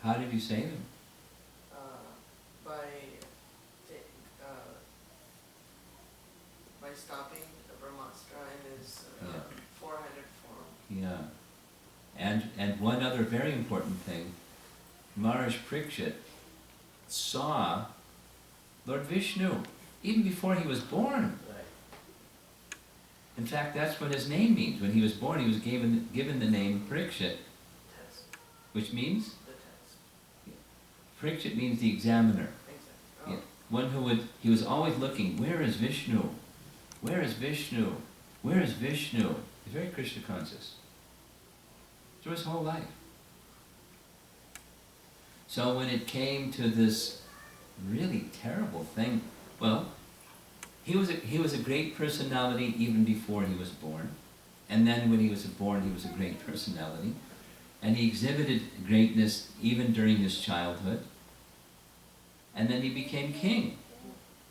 How did you save him? By by stopping the Brahmastra in his Yeah. four-headed form. Yeah. And one other very important thing, Maharaj Parikshit saw Lord Vishnu even before he was born. Right. In fact, that's what his name means. When he was born, he was given the name Parikshit, Test. which means The test. Parikshit means the examiner. Exactly. Oh. Yeah. One who he was always looking, where is Vishnu? Where is Vishnu? Where is Vishnu? He's very Krishna conscious through his whole life. So when it came to this really terrible thing, well, he was a great personality even before he was born. And then when he was born, he was a great personality. And he exhibited greatness even during his childhood. And then he became king,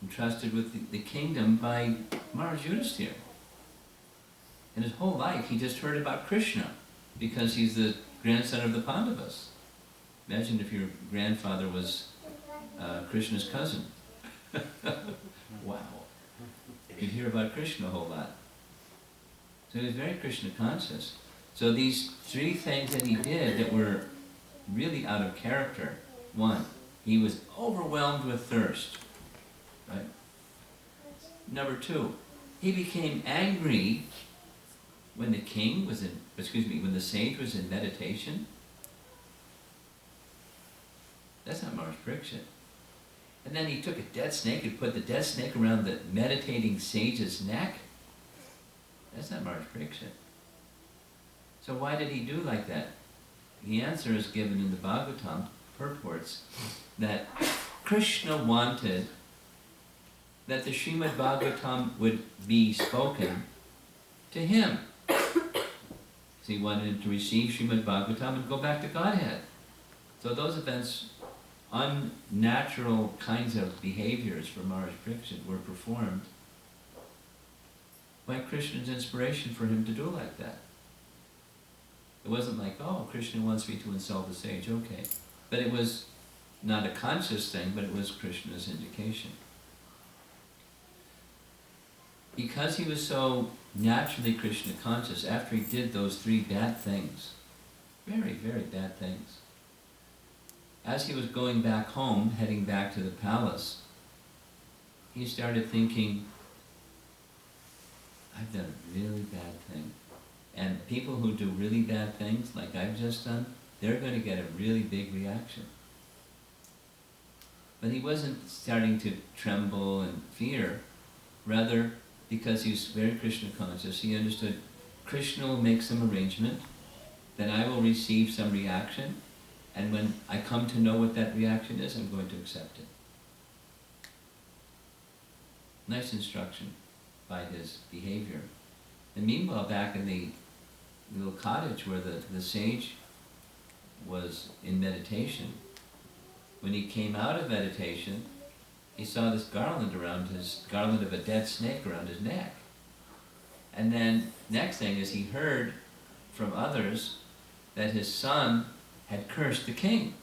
entrusted with the kingdom by Maharaj Yudhisthira. In his whole life, he just heard about Krishna because he's the grandson of the Pandavas. Imagine if your grandfather was Krishna's cousin. Wow. You'd hear about Krishna a whole lot. So he was very Krishna conscious. So these three things that he did that were really out of character. One, he was overwhelmed with thirst. Right? Number two, he became angry when the when the sage was in meditation. That's not Maharaj Parikshit. And then he took a dead snake and put the dead snake around the meditating sage's neck. That's not Maharaj Parikshit. So why did he do like that? The answer is given in the Bhagavatam purports that Krishna wanted that the Srimad Bhagavatam would be spoken to him. So he wanted him to receive Srimad Bhagavatam and go back to Godhead. So those events, unnatural kinds of behaviors for Maharaj Parikshit were performed by Krishna's inspiration for him to do like that. It wasn't like, oh, Krishna wants me to insult the sage, okay. But it was not a conscious thing, but it was Krishna's indication. Because he was so naturally Krishna conscious, after he did those three bad things, very, very bad things, as he was going back home, heading back to the palace, he started thinking, I've done a really bad thing. And people who do really bad things, like I've just done, they're going to get a really big reaction. But he wasn't starting to tremble and fear. Rather, because he was very Krishna conscious, he understood Krishna will make some arrangement, then I will receive some reaction, and when I come to know what that reaction is, I'm going to accept it. Nice instruction by his behavior. And meanwhile, back in the little cottage where the sage was in meditation, when he came out of meditation, he saw this garland of a dead snake around his neck. And then, next thing is he heard from others that his son had cursed the king.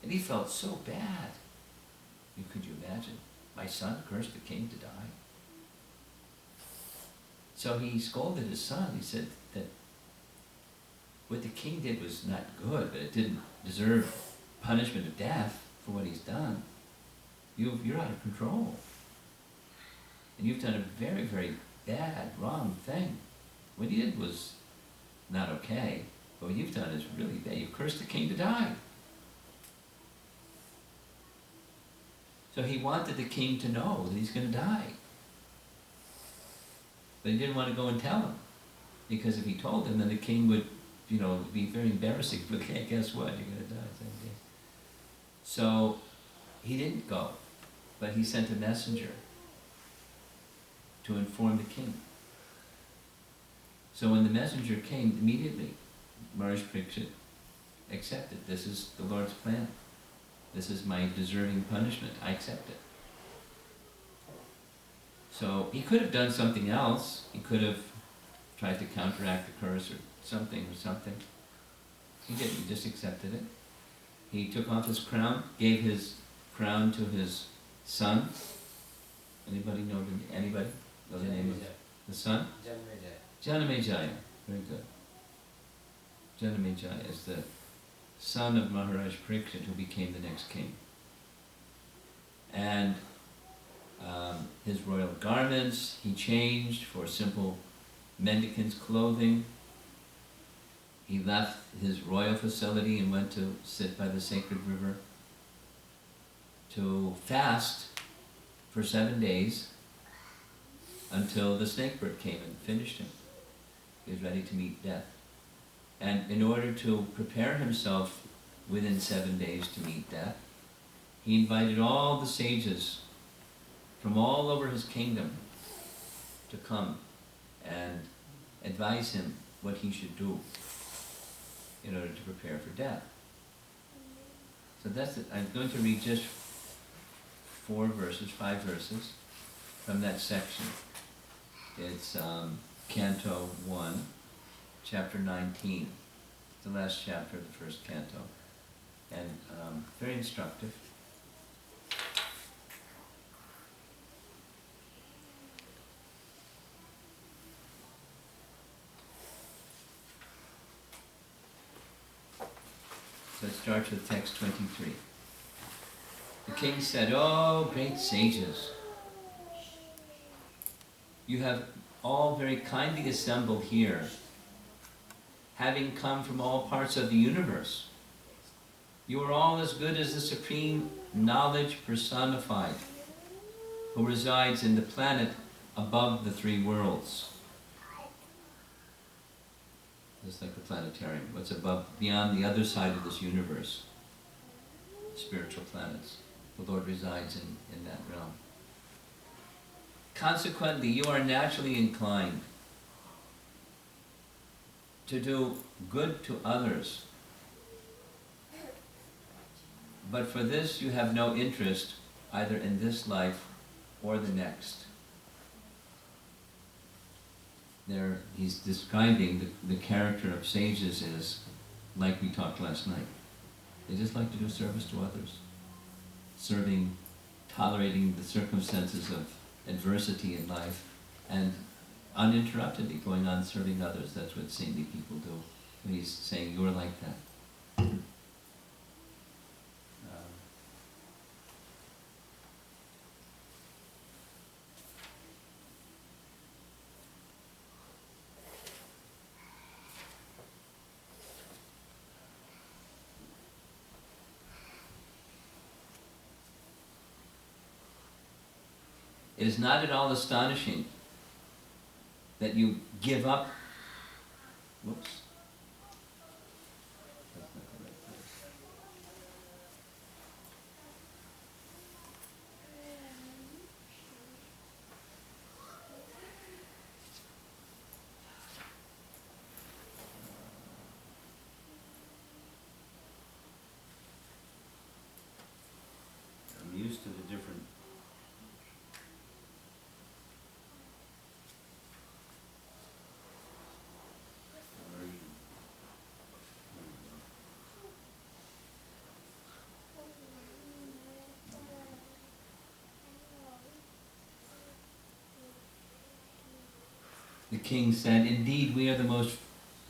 And he felt so bad. Could you imagine? My son cursed the king to die. So he scolded his son. He said that what the king did was not good, but it didn't deserve punishment of death for what he's done. You're out of control. And you've done a very, very bad, wrong thing. What you did was not okay, but what you've done is really bad. You've cursed the king to die. So he wanted the king to know that he's going to die. But he didn't want to go and tell him. Because if he told him, then the king would, be very embarrassing for the king. Guess what? You're going to die same day. So he didn't go, but he sent a messenger to inform the king. So when the messenger came, immediately Maharaj Parikshit accepted. This is the Lord's plan. This is my deserving punishment. I accept it. So he could have done something else. He could have tried to counteract the curse or something. He didn't, he just accepted it. He took off his crown, gave his crown to his son. Anybody know the name of the son? Janamejaya. Very good. Janamejaya is the son of Maharaj Parikshit, who became the next king. And his royal garments he changed for simple mendicant's clothing. He left his royal facility and went to sit by the sacred river to fast for 7 days until the snakebird came and finished him. He was ready to meet death. And in order to prepare himself within 7 days to meet death, he invited all the sages from all over his kingdom to come and advise him what he should do in order to prepare for death. So that's it. I'm going to read just 5 verses from that section. It's Canto 1, Chapter 19. It's the last chapter of the first canto. And very instructive. So it starts with text 23. The king said, "Oh, great sages, you have all very kindly assembled here, having come from all parts of the universe. You are all as good as the supreme knowledge personified, who resides in the planet above the 3 worlds." Just like the planetarium, what's above, beyond the other side of this universe, spiritual planets. The Lord resides in that realm. Consequently, you are naturally inclined to do good to others. But for this you have no interest either in this life or the next. There, he's describing the character of sages is like we talked last night. They just like to do service to others. Serving, tolerating the circumstances of adversity in life, and uninterruptedly going on serving others. That's what saintly people do. And he's saying you're like that. It is not at all astonishing that you give up. Whoops. That's not the right place. I'm used to the different. The king said, "Indeed, we are the most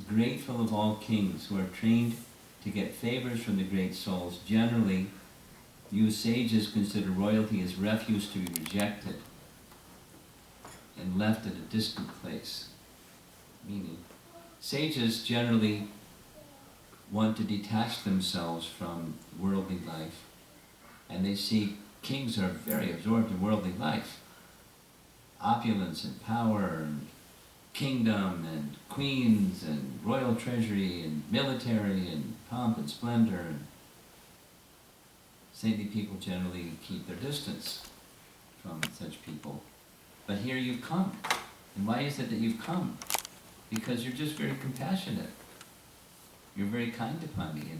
grateful of all kings who are trained to get favors from the great souls. Generally, you sages consider royalty as refuse to be rejected and left at a distant place." Meaning, sages generally want to detach themselves from worldly life, and they see kings are very absorbed in worldly life. Opulence and power and kingdom and queens and royal treasury and military and pomp and splendor. And saintly people generally keep their distance from such people. But here you've come. And why is it that you've come? Because you're just very compassionate. You're very kind upon me.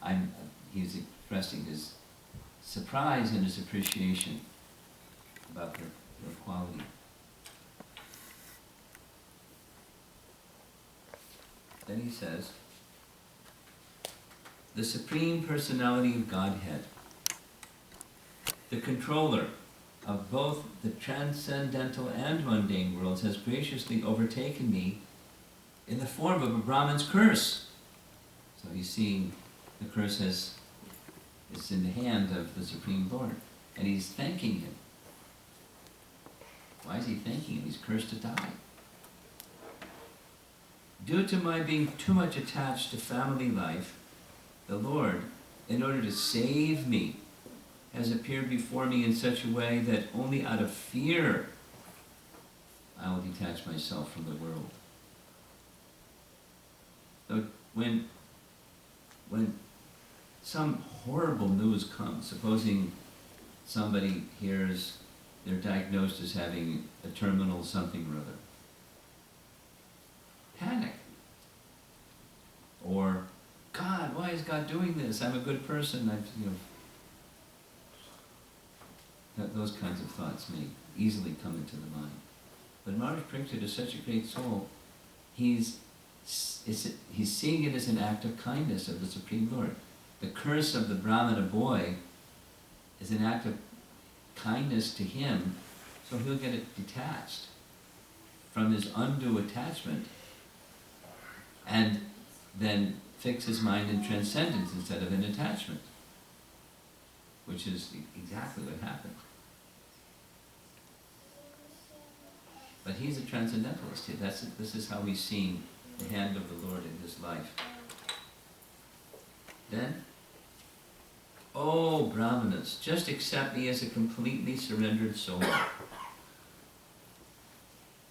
And he's expressing his surprise and his appreciation about their quality. Then he says, the Supreme Personality of Godhead, the controller of both the transcendental and mundane worlds, has graciously overtaken me in the form of a Brahman's curse. So he's seeing the curse as it's in the hand of the Supreme Lord, and he's thanking him. Why is he thanking him? He's cursed to die. Due to my being too much attached to family life, the Lord, in order to save me, has appeared before me in such a way that only out of fear I will detach myself from the world. So when some horrible news comes, supposing somebody hears they're diagnosed as having a terminal something or other, panic. Or, God, why is God doing this? I'm a good person. Those kinds of thoughts may easily come into the mind. But Maharaj Parikshit is such a great soul. He's seeing it as an act of kindness of the Supreme Lord. The curse of the Brahmana boy is an act of kindness to him, so he'll get it detached from his undue attachment and then fix his mind in transcendence instead of in attachment, which is exactly what happened. But he's a transcendentalist. This is how he's seeing the hand of the Lord in his life. Then, oh Brahmanas, just accept me as a completely surrendered soul.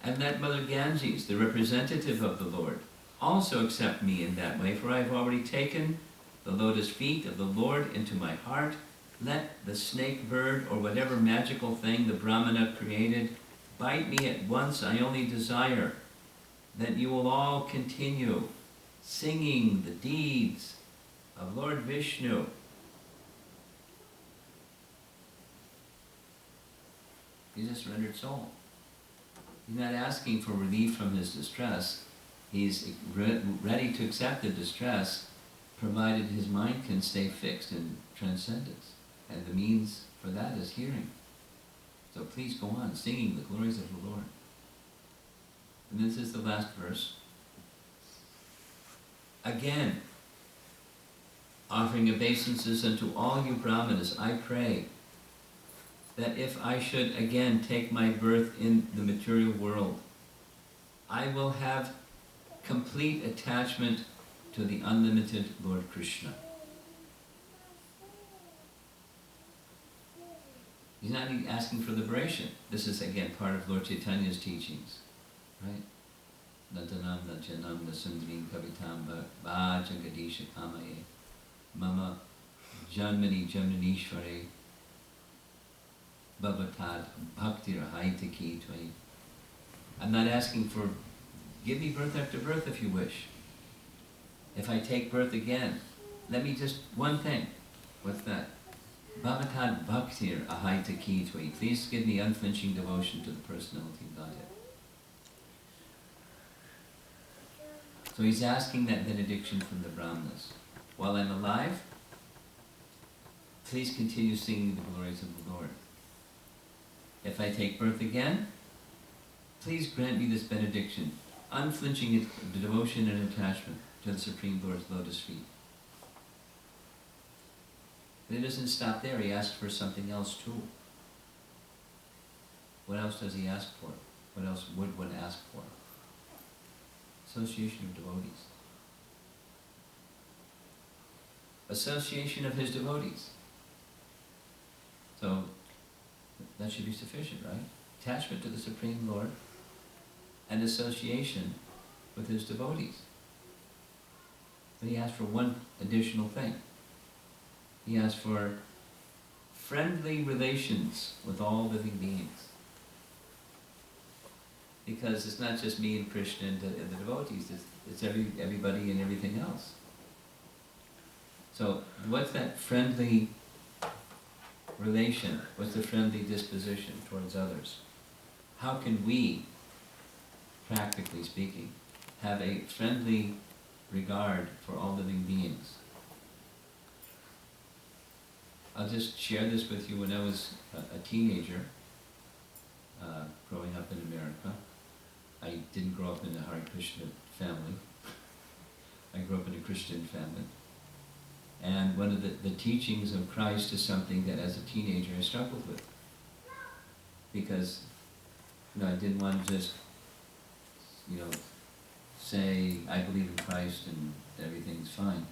And let Mother Ganges, the representative of the Lord, also accept me in that way, for I have already taken the lotus feet of the Lord into my heart. Let the snake bird or whatever magical thing the Brahmana created bite me at once. I only desire that you will all continue singing the deeds of Lord Vishnu. He's a surrendered soul. He's not asking for relief from his distress. He's ready to accept the distress, provided his mind can stay fixed in transcendence. And the means for that is hearing. So please go on, singing the glories of the Lord. And this is the last verse. Again, offering obeisances unto all you Brahmanas, I pray that if I should again take my birth in the material world, I will have complete attachment to the unlimited Lord Krishna. He's not asking for liberation. This is again part of Lord Chaitanya's teachings, right? Nadanam najanam nasundrim kavitam vajagadisha kamaye mama janmani janmanishvare bhavatad bhakti rahaitaki tvai. I'm not asking for, give me birth after birth if you wish. If I take birth again, let me just, one thing. What's that? Bhavatad bhaktir ahaitaki tvai. Please give me unflinching devotion to the personality of Godhead. So he's asking that benediction from the Brahmanas. While I'm alive, please continue singing the glories of the Lord. If I take birth again, please grant me this benediction, unflinching devotion and attachment to the Supreme Lord's lotus feet. But he doesn't stop there, he asks for something else too. What else does he ask for? What else would one ask for? Association of devotees. Association of his devotees. So, that should be sufficient, right? Attachment to the Supreme Lord and association with his devotees. But he asked for one additional thing. He asked for friendly relations with all living beings. Because it's not just me and Krishna and the devotees, it's everybody and everything else. So what's that friendly relation? What's the friendly disposition towards others? How can we, practically speaking, have a friendly regard for all living beings? I'll just share this with you. When I was a teenager, growing up in America, I didn't grow up in a Hare Krishna family. I grew up in a Christian family. And one of the teachings of Christ is something that as a teenager I struggled with. Because, I didn't want to just, say, I believe in Christ and everything's fine.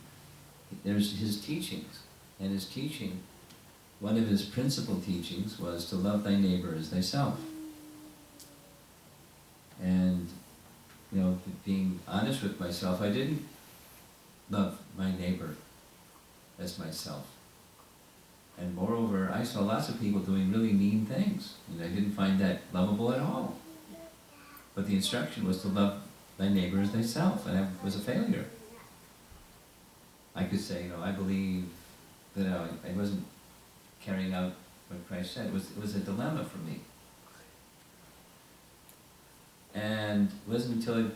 There's his teachings. And his teaching, one of his principal teachings was to love thy neighbor as thyself. And, being honest with myself, I didn't love my neighbor as myself. And moreover, I saw lots of people doing really mean things, and I didn't find that lovable at all. But the instruction was to love thy neighbor as thyself, and I was a failure. I could say, I believe that I wasn't carrying out what Christ said. It was a dilemma for me. And it wasn't until I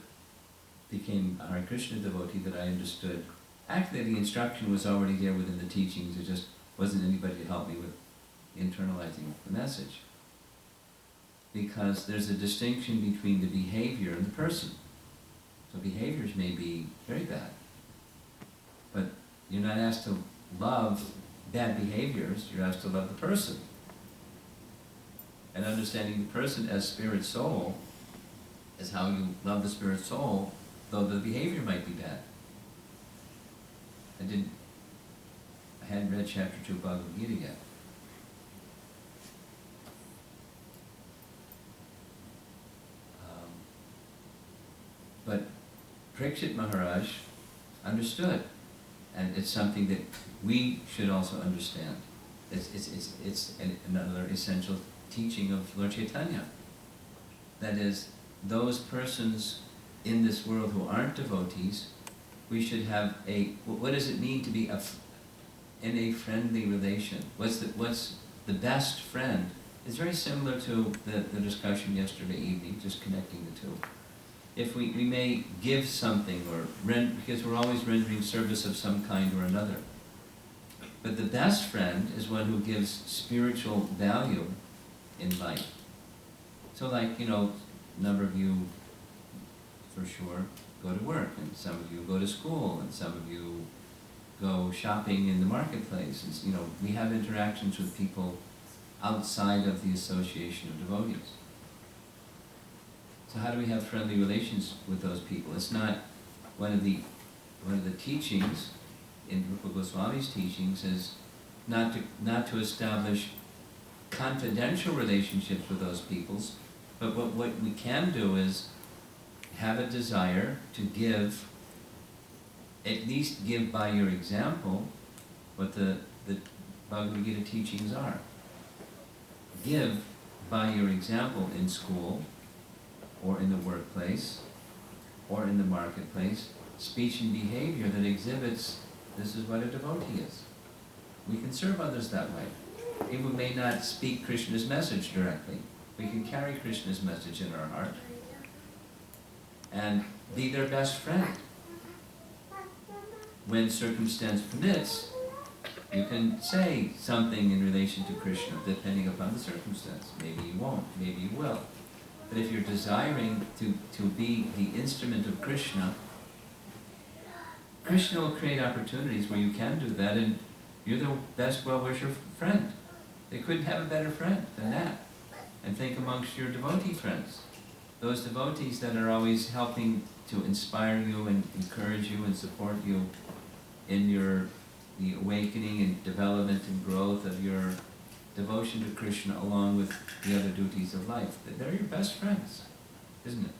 became a Hare Krishna devotee that I understood. Actually, the instruction was already there within the teachings. There just wasn't anybody to help me with internalizing the message. Because there's a distinction between the behavior and the person. So behaviors may be very bad, but you're not asked to love bad behaviors, you're asked to love the person. And understanding the person as spirit soul is how you love the spirit soul, though the behavior might be bad. I hadn't read chapter 2 of Bhagavad Gita yet. But Parikshit Maharaj understood, and it's something that we should also understand. It's another essential teaching of Lord Chaitanya. That is, those persons in this world who aren't devotees, we should have what does it mean to be in a friendly relation? What's the best friend? It's very similar to the discussion yesterday evening, just connecting the two. If we may give something or because we're always rendering service of some kind or another. But the best friend is one who gives spiritual value in life. So like, a number of you, for sure, go to work, and some of you go to school, and some of you go shopping in the marketplace. And, we have interactions with people outside of the association of devotees. So how do we have friendly relations with those people? It's not one of the teachings in Rupa Goswami's teachings is not to establish confidential relationships with those peoples, but what we can do is have a desire to give, at least give by your example, what the Bhagavad Gita teachings are. Give by your example in school, or in the workplace, or in the marketplace, speech and behavior that exhibits this is what a devotee is. We can serve others that way. People may not speak Krishna's message directly. We can carry Krishna's message in our heart and be their best friend. When circumstance permits, you can say something in relation to Krishna, depending upon the circumstance. Maybe you won't, maybe you will. But if you're desiring to be the instrument of Krishna, Krishna will create opportunities where you can do that, and you're the best well-wisher friend. They couldn't have a better friend than that. And think amongst your devotee friends. Those devotees that are always helping to inspire you and encourage you and support you in the awakening and development and growth of your devotion to Krishna along with the other duties of life. They're your best friends, isn't it?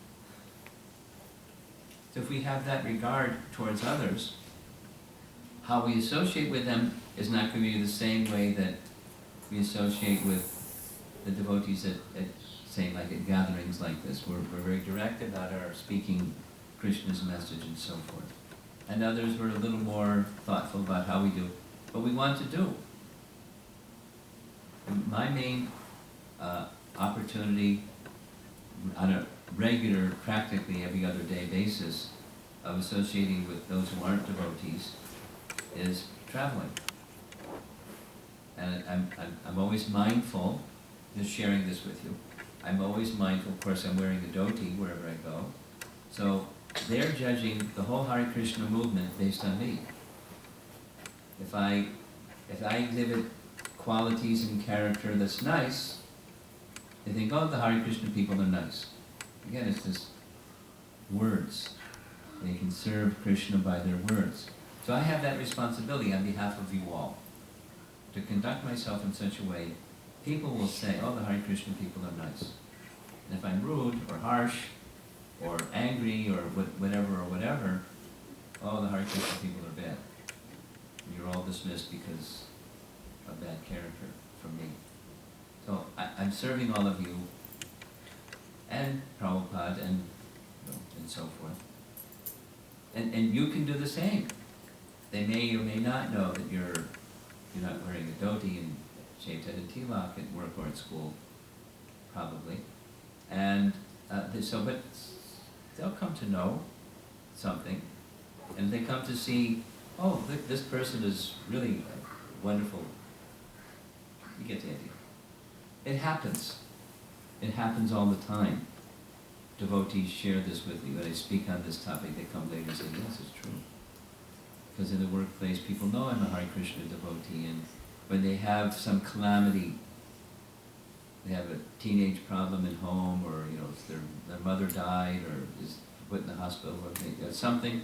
So if we have that regard towards others, how we associate with them is not going to be the same way that we associate with the devotees at say, like at gatherings like this. We're very direct about our speaking Krishna's message and so forth. And others were a little more thoughtful about how we do what we want to do. My main opportunity on a regular, practically every other day basis of associating with those who aren't devotees is traveling. and I'm always mindful, just sharing this with you, I'm always mindful, of course I'm wearing a dhoti wherever I go, so they're judging the whole Hare Krishna movement based on me. If I exhibit qualities and character that's nice, they think, oh, the Hare Krishna people are nice. Again, it's just words. They can serve Krishna by their words. So I have that responsibility on behalf of you all, to conduct myself in such a way, people will say, oh, the Hare Krishna people are nice. And if I'm rude or harsh or angry or whatever, oh, the Hare Krishna people are bad. You're all dismissed because of bad character from me. So I'm serving all of you, and Prabhupada, and so forth. And you can do the same. They may or may not know that you're not wearing a dhoti and shaved head and tilak at work or at school, probably. And but they'll come to know something, and they come to see, oh, this person is really wonderful. You get the idea. It happens. It happens all the time. Devotees share this with me. When I speak on this topic, they come later and say, yes, it's true. Because in the workplace, people know I'm a Hare Krishna devotee, and when they have some calamity, they have a teenage problem at home, or their mother died, or is put in the hospital, or something,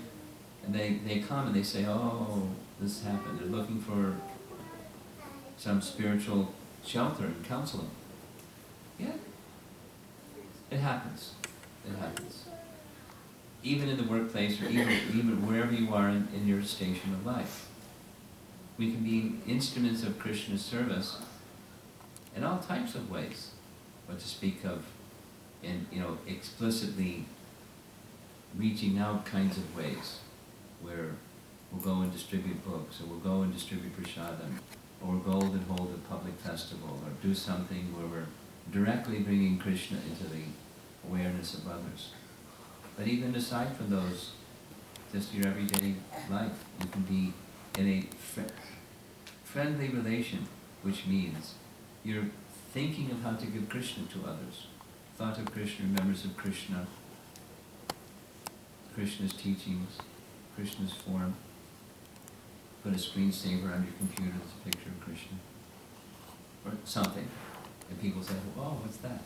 and they come and they say, oh, this happened. They're looking for some spiritual shelter and counseling. Yeah, it happens. It happens. Even in the workplace, or even wherever you are in your station of life. We can be instruments of Krishna's service in all types of ways. What to speak of in, explicitly reaching out kinds of ways, where we'll go and distribute books, or we'll go and distribute prasadam, or we'll go and hold a public festival, or do something where we're directly bringing Krishna into the awareness of others. But even aside from those, just your everyday life, you can be in a friendly relation, which means you're thinking of how to give Krishna to others. Thought of Krishna, remembrance of Krishna, Krishna's teachings, Krishna's form. Put a screensaver on your computer that's a picture of Krishna, or something. And people say, oh, what's that?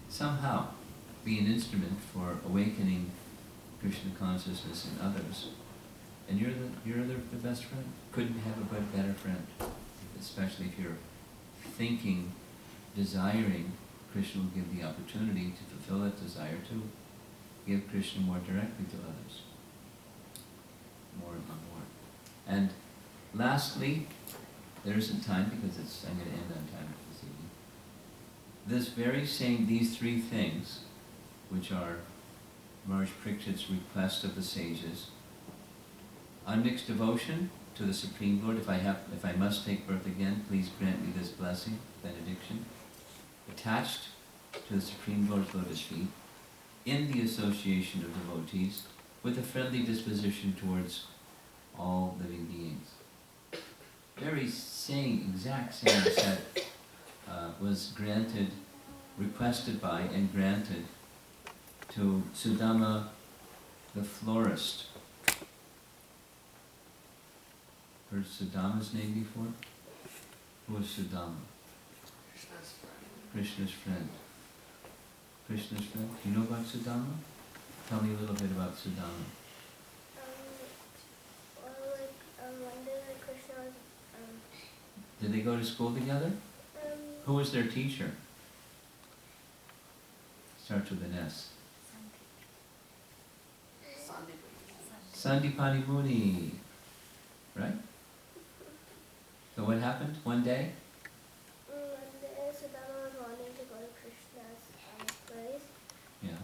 Somehow be an instrument for awakening Krishna consciousness in others. And you're the best friend. Couldn't have a better friend. Especially if you're thinking, desiring, Krishna will give the opportunity to fulfill that desire to give Krishna more directly to others. More and more. And lastly, there isn't time because I'm going to end on time this evening. This very same, these three things, which are Maharaj Parikshit's request of the sages, unmixed devotion to the Supreme Lord. If I must take birth again, please grant me this blessing, benediction. Attached to the Supreme Lord's lotus feet, in the association of devotees, with a friendly disposition towards all living beings. Very exact same set was requested by and granted to Sudama the florist. Heard Sudama's name before? Who was Sudama? Krishna's friend. Krishna's friend. Krishna's friend. Do you know about Sudama? Tell me a little bit about Sudama. One day Krishna was, Did they go to school together? Who was their teacher? Starts with an S. Sandipani Muni. Right? So what happened one day? one day Sudama was wanting to go to Krishna's place. Yeah.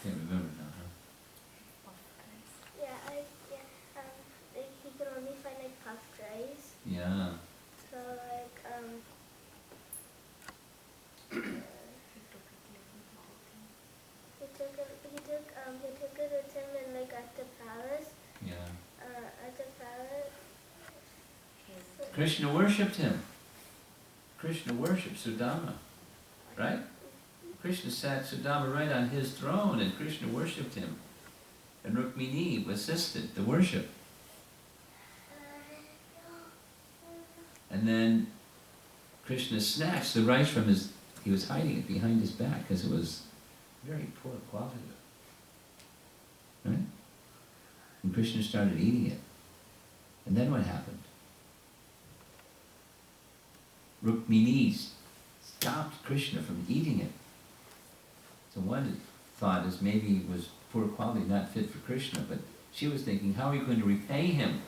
Can't remember now, huh? He could only find puffed rice. Yeah. So he took it with him and at the palace. Krishna worshipped him. Krishna worshipped Sudama, right? Krishna sat Sudama right on his throne, and Krishna worshipped him. And Rukmini assisted the worship. And then Krishna snatched the rice from his, he was hiding it behind his back because it was very poor quality. Right? And Krishna started eating it. And then what happened? Rukmini stopped Krishna from eating it. So one thought is maybe it was poor quality, not fit for Krishna, but she was thinking, how are you going to repay him?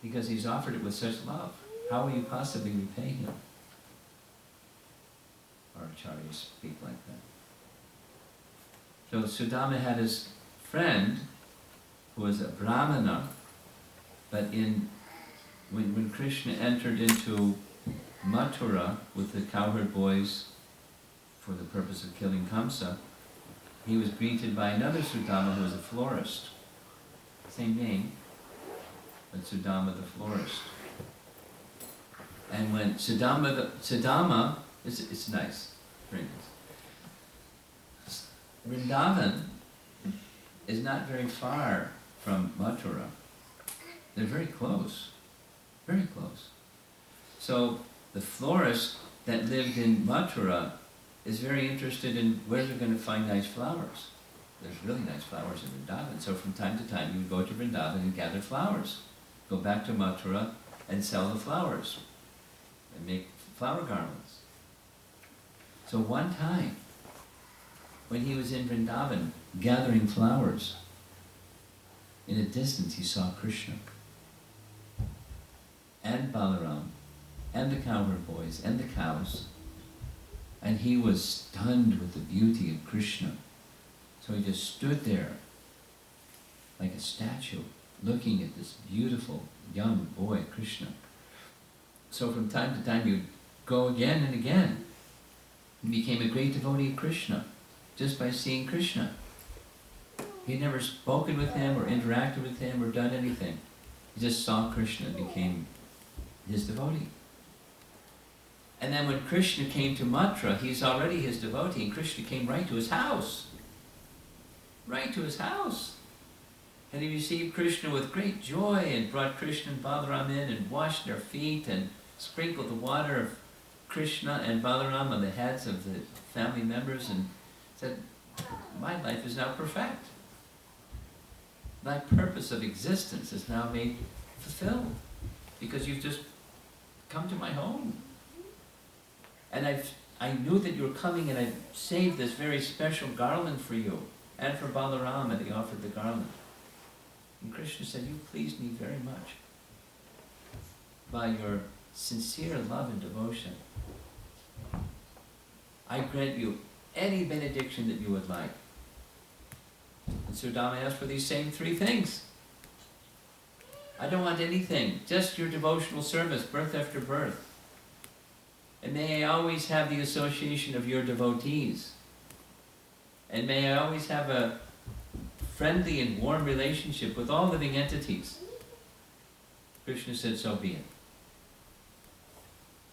Because he's offered it with such love. How will you possibly repay him? Our acharyas speak like that. So Sudama had his friend, who was a brahmana, but when Krishna entered into Mathura with the cowherd boys for the purpose of killing Kamsa, he was greeted by another Sudama who was a florist. Same name, but Sudama the florist. And when Sudama, it's nice, very nice. Vrindavan is not very far from Mathura. They're very close, very close. So the florist that lived in Mathura is very interested in where they're going to find nice flowers. There's really nice flowers in Vrindavan. So from time to time you would go to Vrindavan and gather flowers. Go back to Mathura and sell the flowers and make flower garlands. So one time, when he was in Vrindavan gathering flowers, in a distance he saw Krishna and Balaram and the cowherd boys and the cows, and he was stunned with the beauty of Krishna. So he just stood there like a statue, looking at this beautiful young boy, Krishna. So from time to time he would go again and again. He became a great devotee of Krishna just by seeing Krishna. He had never spoken with him or interacted with him or done anything. He just saw Krishna and became his devotee. And then when Krishna came to Mathura, he's already his devotee, and Krishna came right to his house. Right to his house. And he received Krishna with great joy and brought Krishna and Balaram in and washed their feet and sprinkled the water of Krishna and Balaram on the heads of the family members and said, my life is now perfect. Thy purpose of existence is now made fulfilled because you've just come to my home. And I knew that you were coming, and I saved this very special garland for you and for Balaram, and he offered the garland. And Krishna said, you pleased me very much by your sincere love and devotion. I grant you any benediction that you would like. And Sudama asked for these same three things. I don't want anything, just your devotional service, birth after birth. And may I always have the association of your devotees. And may I always have a friendly and warm relationship with all living entities. Krishna said, so be it.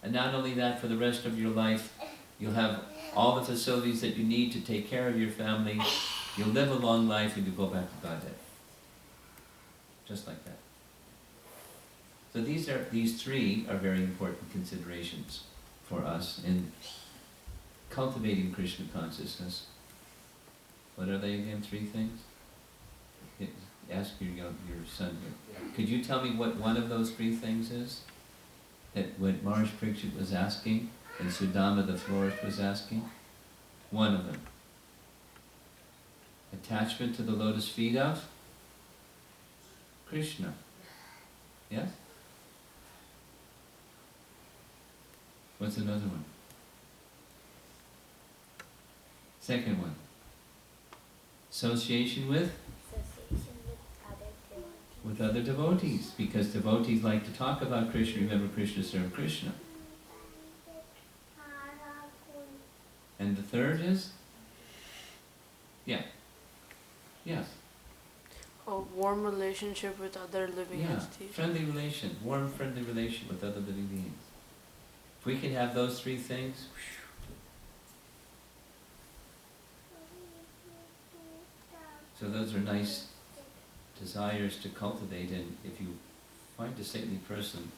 And not only that, for the rest of your life, you'll have all the facilities that you need to take care of your family. You'll live a long life and you'll go back to Godhead. Just like that. So these three are very important considerations for us in cultivating Krishna consciousness. What are they again, three things? Ask your son here. Could you tell me what one of those three things is? That what Maharaj Parikshit was asking and Sudama the florist was asking? One of them. Attachment to the lotus feet of Krishna. Yes? What's another one? Second one. Association with? Association with other devotees. With other devotees. Because devotees like to talk about Krishna, remember Krishna, serve Krishna. And the third is? Yeah. Yes. a warm relationship with other living Yeah, entities. friendly relation, warm, friendly relation with other living beings. If we can have those three things, so those are nice desires to cultivate, and if you find a saintly person,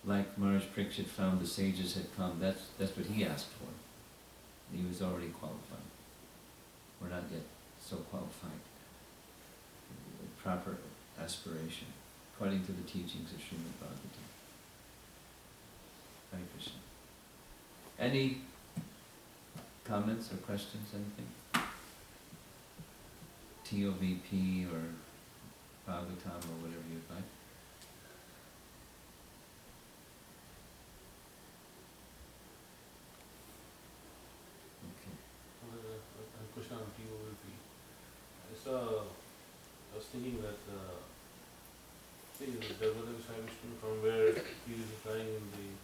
like Maharaj Pariksit found the sages had come, that's what he asked for. He was already qualified. We're not yet so qualified. Proper aspiration, according to the teachings of Srimad Bhagavatam. Hare Krishna. Any comments or questions, anything? TOVP or Bhagavatam or whatever you'd like. Okay. A question on TOVP. I was thinking that see the Swami Vishnu, from where he is flying in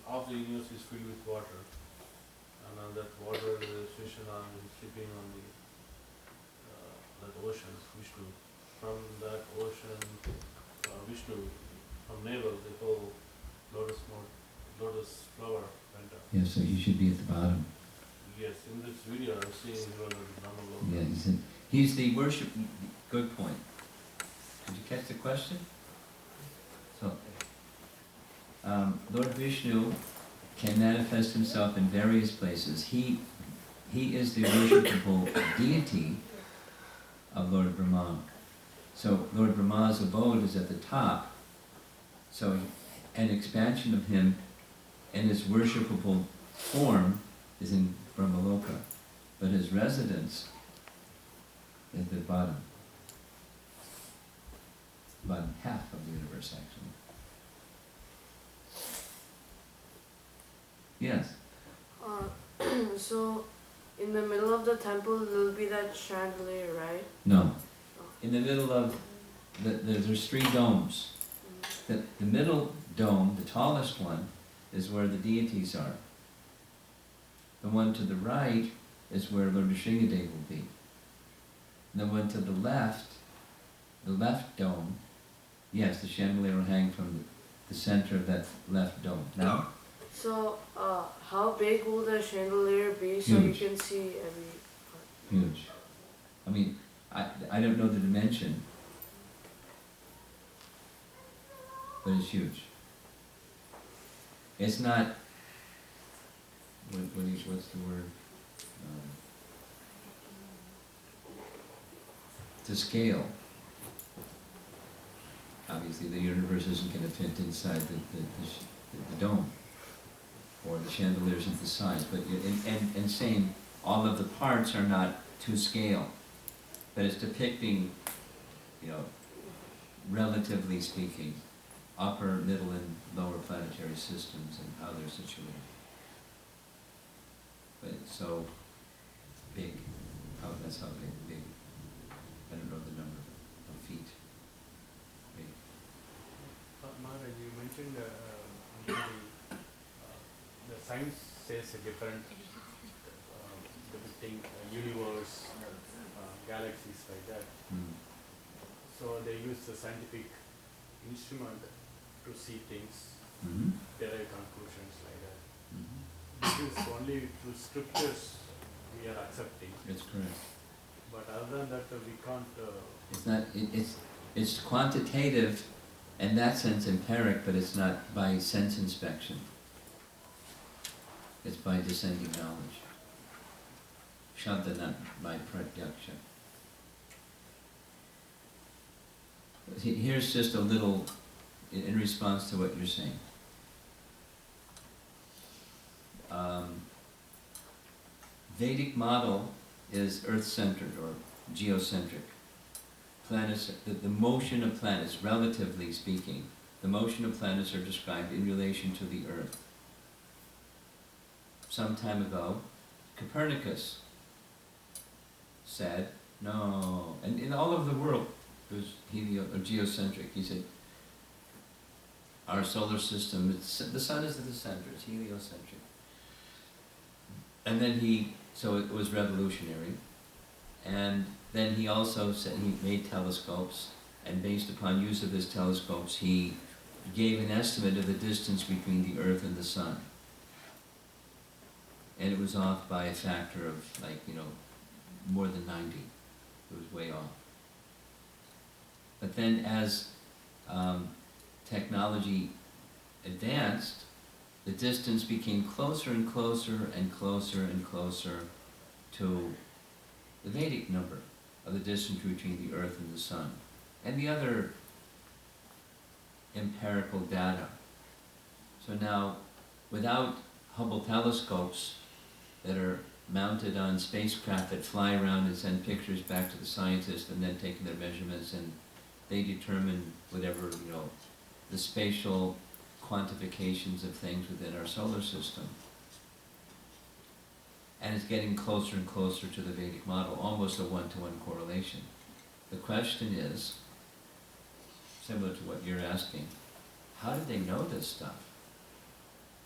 half the universe is filled with water, and on that water there is Krishna sleeping on that ocean, Vishnu. From that ocean, Vishnu, from navel, the whole lotus flower went up. Yeah, so you should be at the bottom. Yes, in this video I'm seeing he was at the Brahma Yeah, Loka. he's the worship. Good point. Did you catch the question? So, Lord Vishnu can manifest himself in various places. He is the worshipable deity of Lord Brahma. So Lord Brahma's abode is at the top. So an expansion of him and his worshipable form is in Brahmaloka, but his residence is at the bottom half of the universe, actually. Yes. So, in the middle of the temple, there'll be that chandelier, right? No. In the middle of there's three domes. The middle dome, the tallest one, is where the deities are. The one to the right is where Lord Nrsingadev will be. And the one to the left dome, yes, the chandelier will hang from the center of that left dome. Now? So, how big will the chandelier be so Huge. you can see every part? Huge. I mean, I don't know the dimension, but it's huge. It's not, what's the word? To scale. Obviously, the universe isn't going to fit inside the dome, or the chandeliers at the sides, but and saying all of the parts are not to scale, but it's depicting, relatively speaking, upper, middle, and lower planetary systems and how they're situated. But it's so big. That's how big. I don't know the number of feet. Big. Maharaj, you mentioned the science says a different depicting universe, galaxies like that. So they use the scientific instrument to see things, derive conclusions like that. This is only through scriptures we are accepting. It's correct. But other than that, we can't. It's not. It's quantitative, in that sense empiric, but it's not by sense inspection. It's by descending knowledge. Shabda, not by pratyaksha. Here's just a little, in response to what you're saying. Vedic model is earth-centered or geocentric. Planets, the motion of planets, relatively speaking, the motion of planets are described in relation to the earth. Some time ago, Copernicus said, no, and in all over the world, it was geocentric. He said, our solar system, the sun is at the center, it's heliocentric. And then so it was revolutionary. And then he also said he made telescopes, and based upon use of his telescopes, he gave an estimate of the distance between the Earth and the Sun. And it was off by a factor of, like, more than 90. It was way off. But then as technology advanced, the distance became closer and closer and closer and closer to the Vedic number of the distance between the Earth and the Sun, and the other empirical data. So now, without Hubble telescopes that are mounted on spacecraft that fly around and send pictures back to the scientists and then taking their measurements, and they determine whatever, the spatial quantifications of things within our solar system. And it's getting closer and closer to the Vedic model, almost a one-to-one correlation. The question is, similar to what you're asking, how did they know this stuff?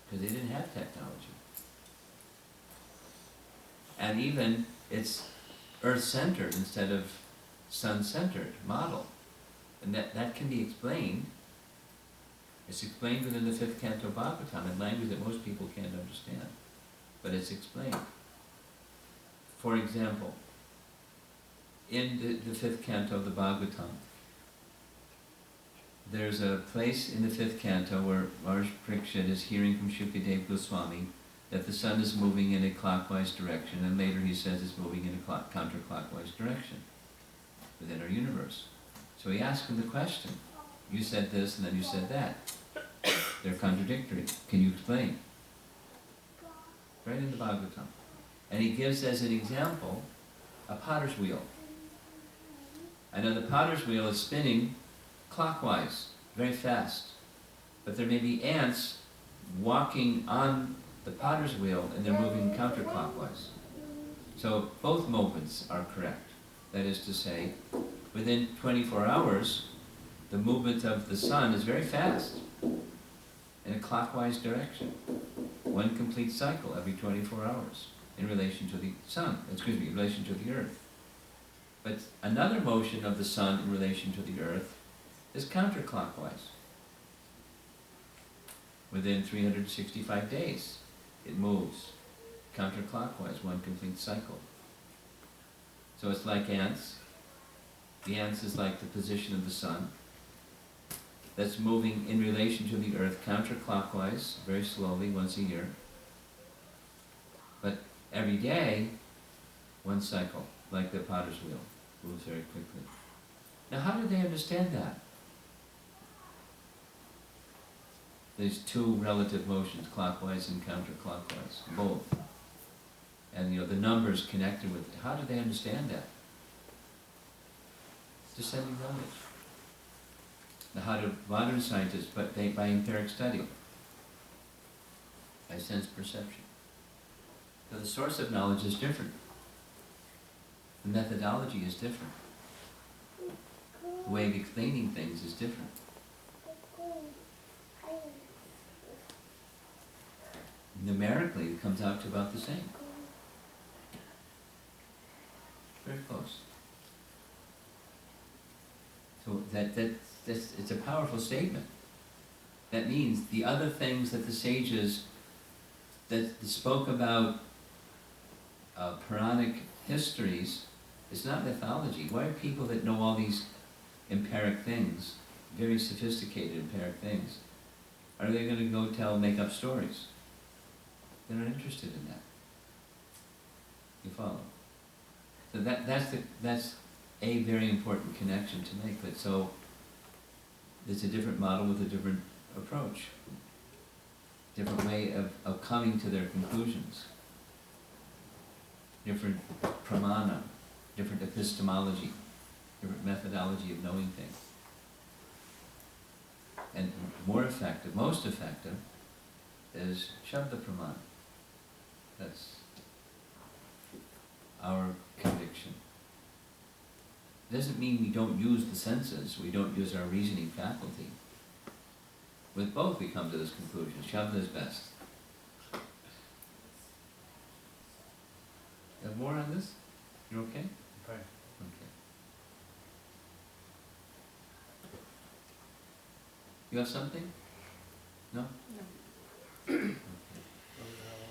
Because they didn't have technology. And even it's Earth-centered instead of Sun-centered model. And that can be explained. It's explained within the 5th canto Bhagavatam in language that most people can't understand. But it's explained. For example, in the 5th canto of the Bhagavatam, there's a place in the 5th canto where Maharaj Parikshit is hearing from Shukadeva Goswami that the sun is moving in a clockwise direction, and later he says it's moving in a counterclockwise direction within our universe. So he asks him the question, you said this and then you said that. They're contradictory. Can you explain? Right in the Bhagavatam. And he gives as an example a potter's wheel. I know the potter's wheel is spinning clockwise, very fast. But there may be ants walking on the potter's wheel and they're moving counterclockwise. So both movements are correct. That is to say, within 24 hours, the movement of the sun is very fast in a clockwise direction. One complete cycle every 24 hours in relation to the sun, in relation to the earth. But another motion of the sun in relation to the earth is counterclockwise. Within 365 days, it moves counterclockwise, one complete cycle. So it's like ants. The ants is like the position of the sun that's moving in relation to the earth counterclockwise, very slowly, once a year. But every day, one cycle, like the potter's wheel, moves very quickly. Now how do they understand that? There's two relative motions, clockwise and counterclockwise, both. And the numbers connected with it. How do they understand that? It's descending knowledge. Now how do modern scientists, but by empiric study, by sense perception. So the source of knowledge is different. The methodology is different. The way of explaining things is different. Numerically, it comes out to about the same. Very close. So it's a powerful statement. That means the other things that the sages that spoke about Puranic histories, it's not mythology. Why are people that know all these empiric things, very sophisticated empiric things, are they going to go make up stories? They're not interested in that. You follow? So that's a very important connection to make. But so it's a different model with a different approach, different way of coming to their conclusions, different pramana, different epistemology, different methodology of knowing things. And more effective, most effective, is Shabda Pramana. That's our conviction. It doesn't mean we don't use the senses, we don't use our reasoning faculty. With both we come to this conclusion. Shabda is best. You have more on this? You're okay? Fine. Okay. You have something? No? Okay. One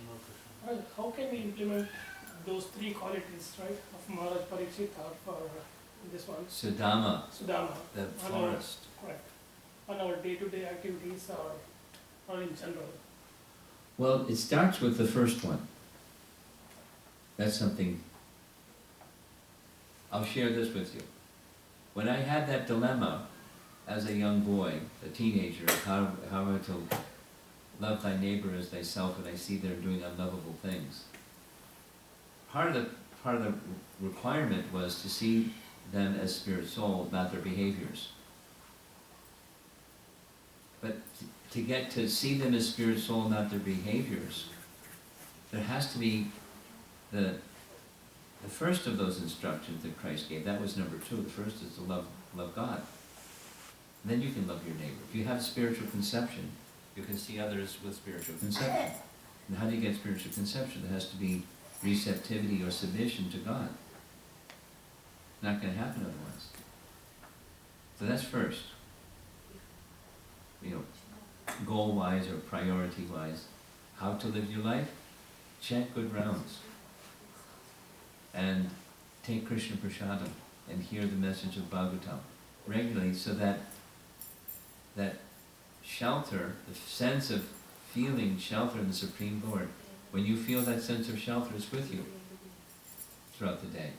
more question. How can we implement those three qualities, right, of Maharaj Parikshit or for this one, Sudama, Sudama, the on our, forest. correct, on our day-to-day activities or in general? Well, it starts with the first one. That's something. I'll share this with you. When I had that dilemma as a young boy, a teenager, how am I to love thy neighbor as thyself when I see they're doing unlovable things? Part of the requirement was to see them as spirit soul, not their behaviors. But to get to see them as spirit soul, not their behaviors, there has to be the first of those instructions that Christ gave. That was number 2. The first is to love God. Then you can love your neighbor. If you have spiritual conception, you can see others with spiritual conception. And how do you get spiritual conception? There has to be receptivity or submission to God. Not going to happen otherwise. So that's first. You know, goal-wise or priority-wise, how to live your life? Chant good rounds. And take Krishna Prasadam and hear the message of Bhagavatam regularly, so that shelter, the sense of feeling shelter in the Supreme Lord, when you feel that sense of shelter, is with you throughout the day,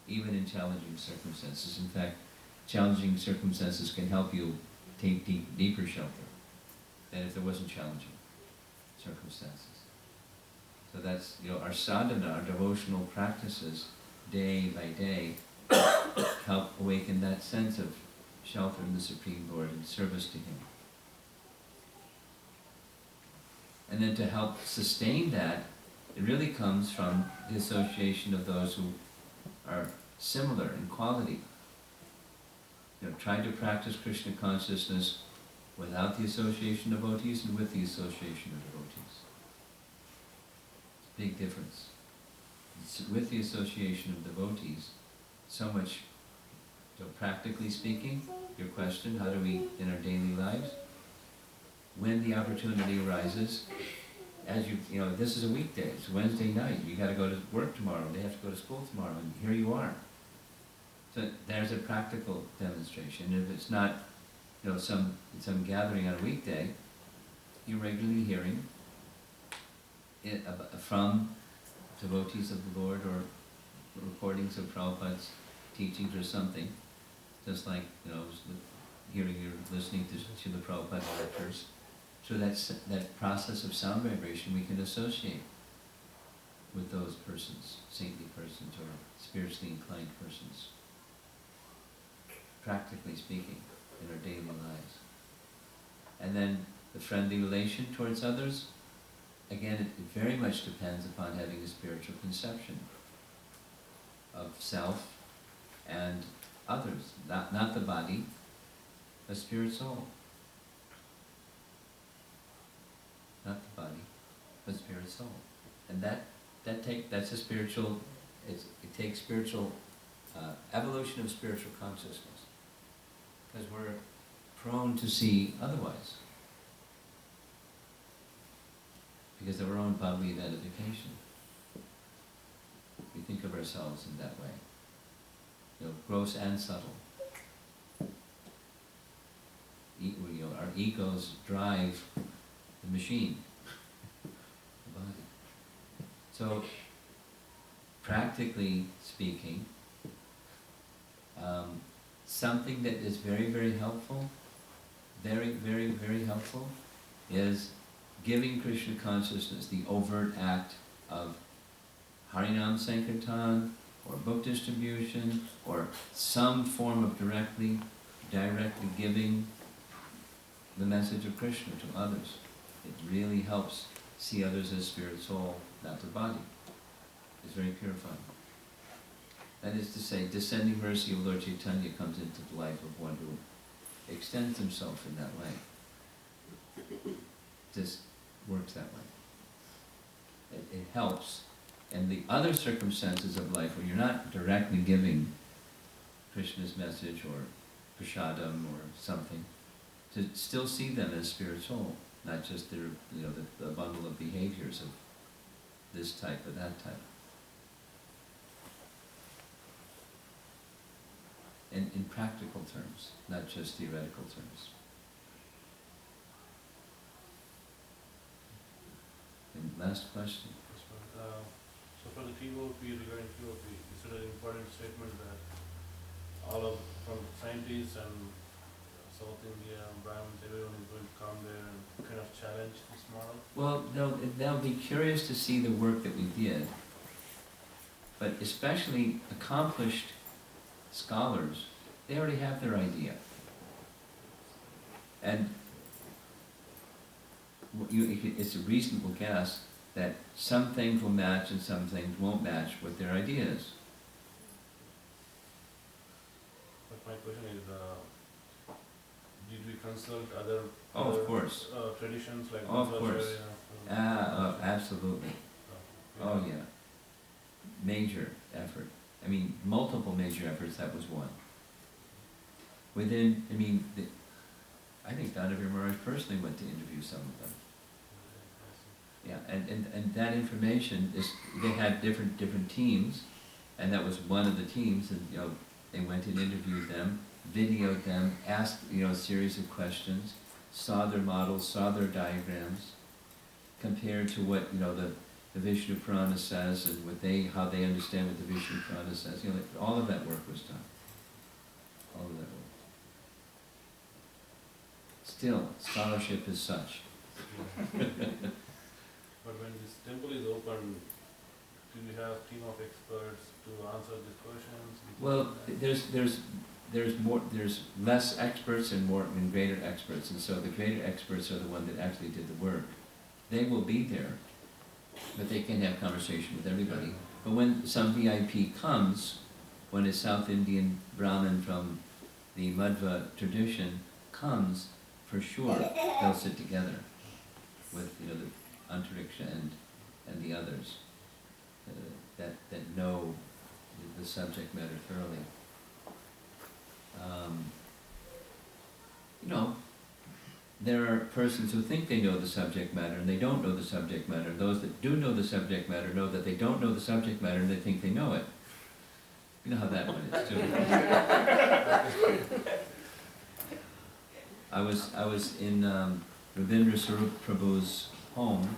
even in challenging circumstances. In fact, challenging circumstances can help you take deeper shelter than if there wasn't challenging circumstances. So that's, our sadhana, our devotional practices, day by day, help awaken that sense of shelter in the Supreme Lord and service to Him. And then to help sustain that, it really comes from the association of those who are similar in quality. Try to practice Krishna consciousness without the association of devotees and with the association of devotees. Big difference. With the association of devotees, so much, practically speaking, your question, how do we, in our daily lives, when the opportunity arises, as this is a weekday, it's Wednesday night, you got to go to work tomorrow, they have to go to school tomorrow, and here you are. So there's a practical demonstration. If it's not, some gathering on a weekday, you're regularly hearing it from devotees of the Lord, or recordings of Prabhupada's teachings or something, just like, hearing or listening to the Prabhupada lectures. So that process of sound vibration we can associate with those persons, saintly persons or spiritually inclined persons, practically speaking, in our daily lives. And then the friendly relation towards others, again, it very much depends upon having a spiritual conception of self and others, not the body, but spirit soul. Not the body, but spirit soul. And that's a spiritual, it takes spiritual, evolution of spiritual consciousness. Because we're prone to see otherwise. Because of our own bodily identification. We think of ourselves in that way. Gross and subtle. Our egos drive the machine, the body. So, practically speaking, something that is very, very helpful, very, very, very helpful, is giving Krishna consciousness the overt act of Harinam Sankirtan, or book distribution, or some form of directly giving the message of Krishna to others. It really helps see others as spirit soul, not the body. It's very purifying. That is to say, descending mercy of Lord Chaitanya comes into the life of one who extends himself in that way. Just works that way. It helps. And the other circumstances of life where you're not directly giving Krishna's message or prashadam or something, to still see them as spirit soul, not just their, the bundle of behaviors of this type or that type. And in practical terms, not just theoretical terms. And last question. So for the TOVP, regarding TOVP, is it an important statement that all of, from scientists and South India, Brahmins, everyone is going to come there and kind of challenge this model? Well, they'll be curious to see the work that we did, but especially accomplished scholars, they already have their idea. And it's a reasonable guess that some things will match and some things won't match with their ideas. But my question is, did we consult other, Of course. Traditions like Of course. Absolutely. Oh yeah. Major effort. I mean, multiple major efforts, that was one. Within, I think Dandavir Maharaj personally went to interview some of them. Yeah, and that information is, they had different teams, and that was one of the teams, and they went and interviewed them, videoed them, asked a series of questions, saw their models, saw their diagrams, compared to what the Vishnu Purana says and how they understand what the Vishnu Purana says. All of that work was done. All of that work. Still, scholarship is such. But when this temple is open, do we have a team of experts to answer these questions? Well, there's less experts and greater experts, and so the greater experts are the ones that actually did the work. They will be there, but they can have conversation with everybody. But when some VIP comes, when a South Indian Brahmin from the Madhva tradition comes, for sure they'll sit together with the Antariksha and the others that know the subject matter thoroughly. There are persons who think they know the subject matter and they don't know the subject matter. Those that do know the subject matter know that they don't know the subject matter and they think they know it. You know how that one is too. I was in Ravindra Sarup Prabhu's home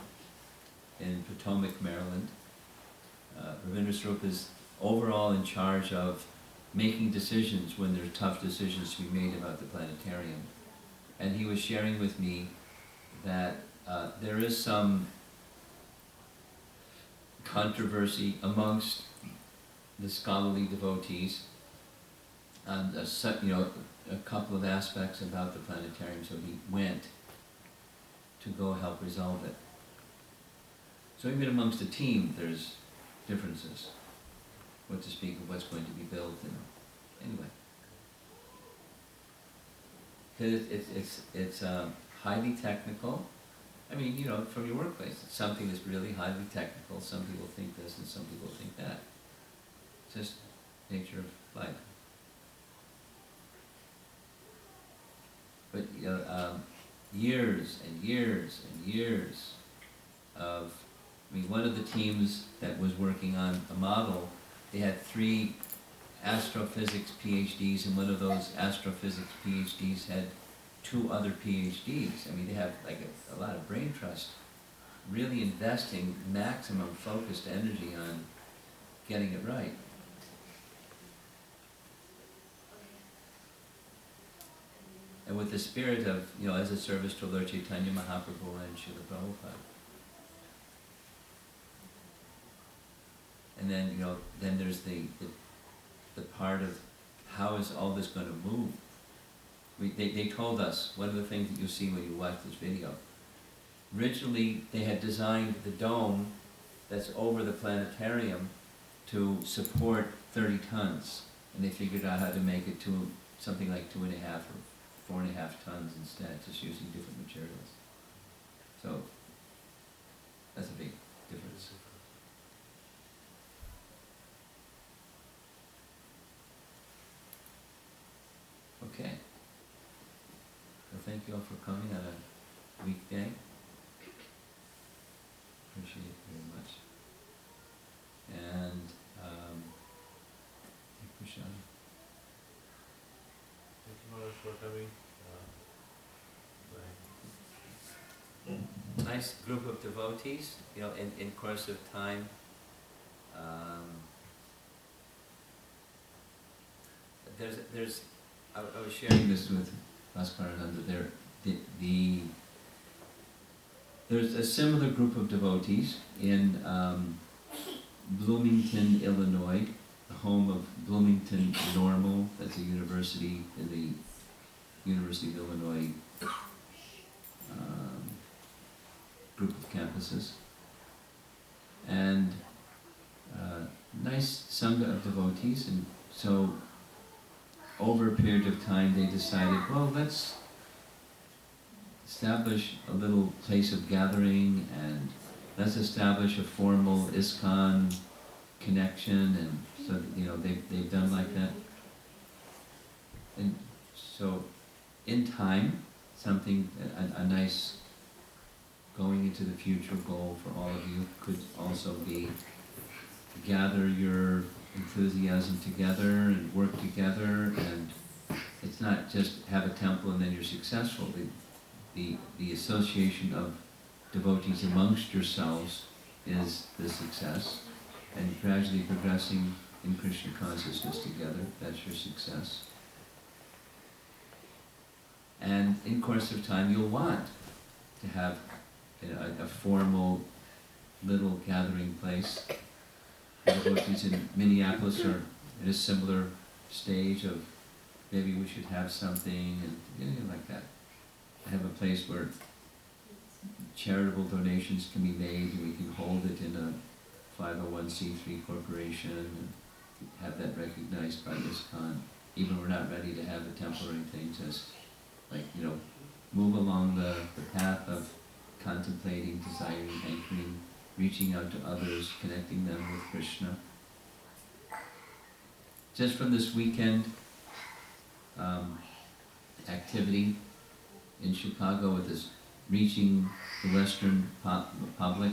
in Potomac, Maryland. Ravindra Sarup is overall in charge of making decisions when there are tough decisions to be made about the planetarium. And he was sharing with me that there is some controversy amongst the scholarly devotees on a couple of aspects about the planetarium, so he went to go help resolve it. So even amongst the team, there's differences. What to speak of what's going to be built, anyway. Because it's highly technical. From your workplace, it's something that's really highly technical. Some people think this and some people think that. It's just nature of life. But years and years and years of, one of the teams that was working on a model, they had 3 astrophysics PhDs, and one of those astrophysics PhDs had 2 other PhDs. They have a lot of brain trust, really investing maximum focused energy on getting it right. And with the spirit of, as a service to Lord Chaitanya Mahaprabhu and Srila Prabhupada. And then, then there's the part of how is all this going to move. They told us, one of the things that you see when you watch this video. Originally, they had designed the dome that's over the planetarium to support 30 tons. And they figured out how to make it to something like 2.5 or 4.5 tons instead, just using different materials. So, that's a big difference. thank you all for coming on a weekday. Appreciate it very much. And, Prashant. Thank you Maharaj for coming. Nice group of devotees, in course of time. I was sharing this with Bhaskarananda there. There's a similar group of devotees in Bloomington, Illinois, the home of Bloomington Normal. That's a university in the University of Illinois group of campuses. And nice sangha of devotees. And so over a period of time they decided, well, let's establish a little place of gathering, and let's establish a formal ISKCON connection, and so they've done like that. And so in time, something, a nice going into the future goal for all of you could also be to gather your enthusiasm together and work together, and it's not just have a temple and then you're successful. The association of devotees amongst yourselves is the success, and gradually progressing in Krishna consciousness together, that's your success. And in course of time you'll want to have a formal little gathering place. The devotees in Minneapolis are at a similar stage of maybe we should have something, and like that. Have a place where charitable donations can be made, and we can hold it in a 501c3 corporation and have that recognized by ISKCON. Even we're not ready to have a temple or anything, just like, move along the path of contemplating, desiring, anchoring, reaching out to others, connecting them with Krishna. Just from this weekend activity in Chicago with this reaching the Western public,